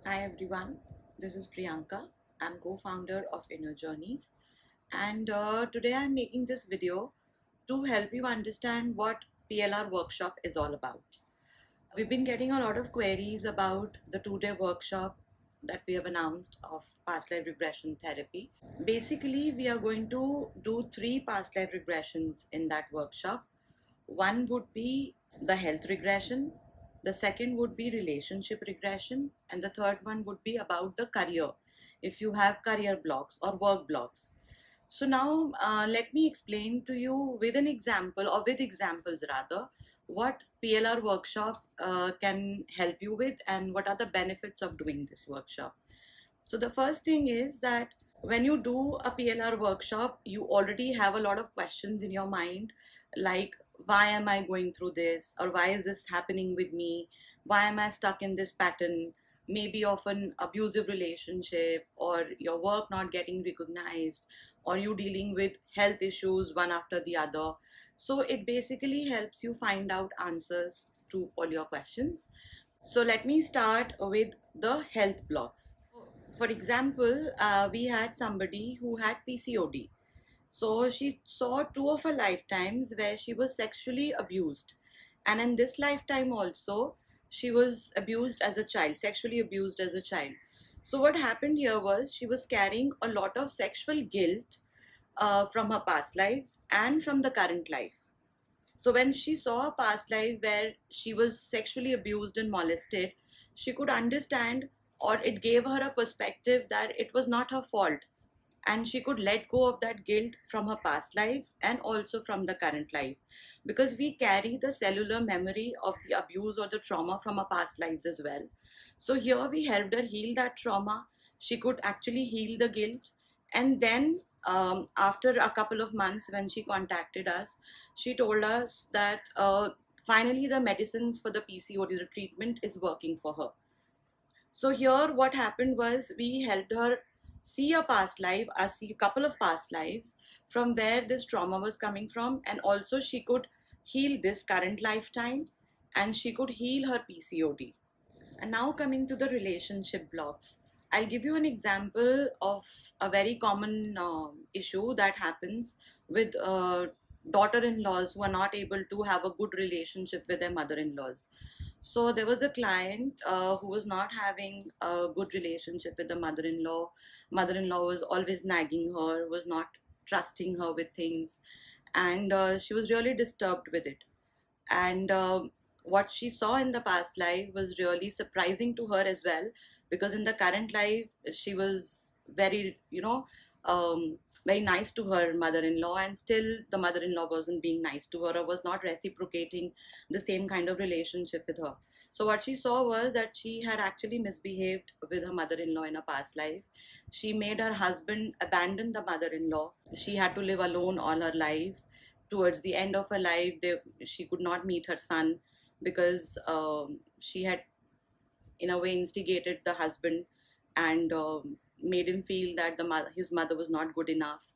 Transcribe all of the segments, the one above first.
Hi everyone, this is Priyanka. I'm co-founder of Inner Journeys, and today I'm making this video to help you understand what PLR workshop is all about. We've been getting a lot of queries about the 2-day workshop that we have announced of past life regression therapy. Basically, we are going to do 3 past life regressions in that workshop. One would be the health regression, the second would be relationship regression, and the third one would be about the career, if you have career blocks or work blocks. So now let me explain to you with an example, or with examples rather, what PLR workshop can help you with and what are the benefits of doing this workshop. So the first thing is that when you do a PLR workshop, you already have a lot of questions in your mind, like why am I going through this, or why is this happening with me? Why am I stuck in this pattern? Maybe of an abusive relationship, or your work not getting recognized, or you dealing with health issues one after the other. So it basically helps you find out answers to all your questions. So let me start with the health blocks. For example, we had somebody who had PCOD. So she saw two of her lifetimes where she was sexually abused. And in this lifetime also, she was abused as a child, sexually abused as a child. So what happened here was she was carrying a lot of sexual guilt from her past lives and from the current life. So when she saw a past life where she was sexually abused and molested, she could understand, or it gave her a perspective that it was not her fault, and she could let go of that guilt from her past lives and also from the current life, because we carry the cellular memory of the abuse or the trauma from our past lives as well. So here we helped her heal that trauma. She could actually heal the guilt, and then after a couple of months when she contacted us, she told us that finally the medicines for the PCOD, the treatment, is working for her. So here what happened was we helped her see a past life, see a couple of past lives from where this trauma was coming from, and also she could heal this current lifetime, and she could heal her PCOD. And now coming to the relationship blocks, I'll give you an example of a very common issue that happens with daughter-in-laws who are not able to have a good relationship with their mother-in-laws. So there was a client who was not having a good relationship with the mother-in-law. Mother-in-law was always nagging her, was not trusting her with things, and she was really disturbed with it. And what she saw in the past life was really surprising to her as well, because in the current life she was very, very nice to her mother-in-law, and still the mother-in-law wasn't being nice to her or was not reciprocating the same kind of relationship with her. So what she saw was that she had actually misbehaved with her mother-in-law in a past life. She made her husband abandon the mother-in-law. She had to live alone all her life. Towards the end of her life, she could not meet her son because she had, in a way, instigated the husband and made him feel that his mother was not good enough,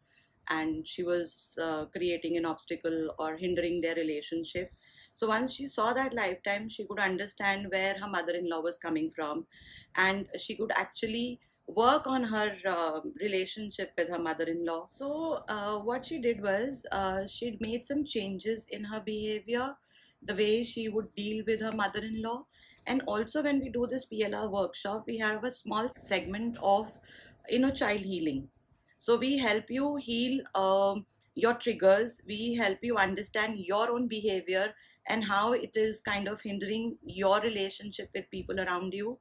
and she was creating an obstacle or hindering their relationship. So once she saw that lifetime, she could understand where her mother-in-law was coming from, and she could actually work on her relationship with her mother-in-law. So what she did was she made some changes in her behavior, the way she would deal with her mother-in-law. And also when we do this PLR workshop, we have a small segment of inner child healing. So we help you heal your triggers. We help you understand your own behavior and how it is kind of hindering your relationship with people around you.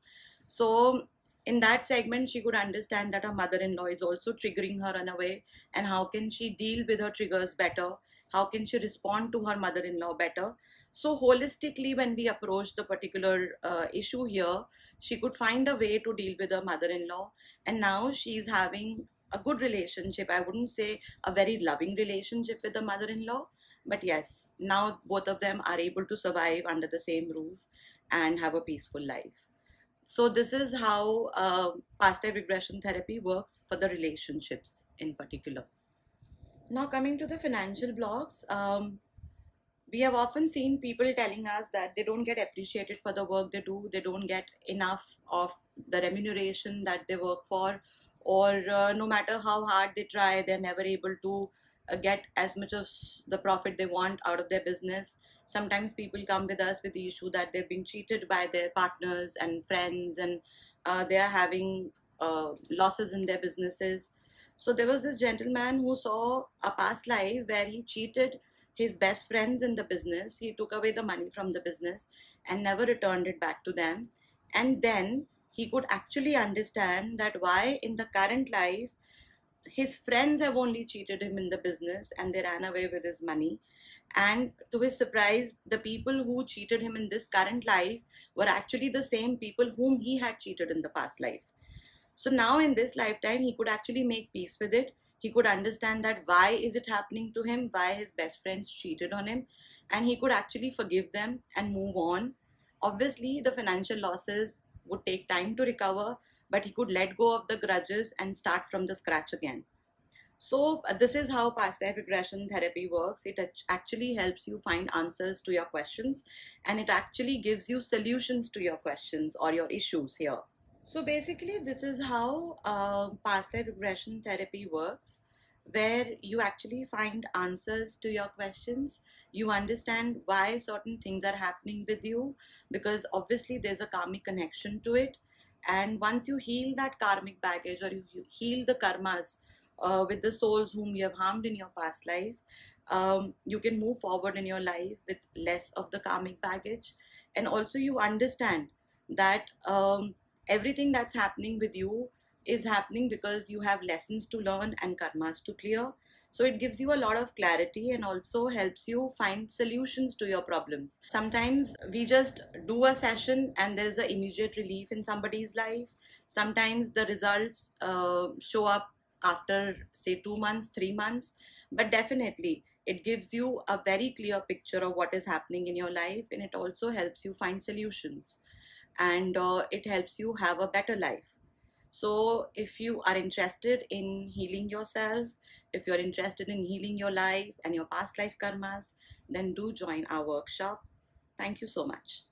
So in that segment, she could understand that her mother-in-law is also triggering her in a way, and how can she deal with her triggers better? How can she respond to her mother-in-law better? So holistically, when we approach the particular issue here, she could find a way to deal with her mother-in-law, and now she's having a good relationship. I wouldn't say a very loving relationship with the mother-in-law, but yes, now both of them are able to survive under the same roof and have a peaceful life. So this is how past life regression therapy works for the relationships in particular. Now coming to the financial blocks, We have often seen people telling us that they don't get appreciated for the work they do, they don't get enough of the remuneration that they work for, or no matter how hard they try, they're never able to get as much of the profit they want out of their business. Sometimes people come with us with the issue that they've been cheated by their partners and friends, and they are having losses in their businesses. So there was this gentleman who saw a past life where he cheated his best friends in the business. He took away the money from the business and never returned it back to them. And then he could actually understand that why in the current life his friends have only cheated him in the business and they ran away with his money. And to his surprise, the people who cheated him in this current life were actually the same people whom he had cheated in the past life. So now in this lifetime, he could actually make peace with it. He could understand that why is it happening to him, why his best friends cheated on him, and he could actually forgive them and move on. Obviously, the financial losses would take time to recover, but he could let go of the grudges and start from the scratch again. So this is how past life regression therapy works. It actually helps you find answers to your questions, and it actually gives you solutions to your questions or your issues here. So basically, this is how past life regression therapy works, where you actually find answers to your questions. You understand why certain things are happening with you, because obviously there's a karmic connection to it. And once you heal that karmic baggage, or you heal the karmas with the souls whom you have harmed in your past life, you can move forward in your life with less of the karmic baggage. And also you understand that everything that's happening with you is happening because you have lessons to learn and karmas to clear. So it gives you a lot of clarity and also helps you find solutions to your problems. Sometimes we just do a session and there is an immediate relief in somebody's life. Sometimes the results show up after say 2 months, 3 months, but definitely it gives you a very clear picture of what is happening in your life, and it also helps you find solutions, and it helps you have a better life. So if you are interested in healing yourself, if you're interested in healing your life and your past life karmas, then do join our workshop. Thank you so much.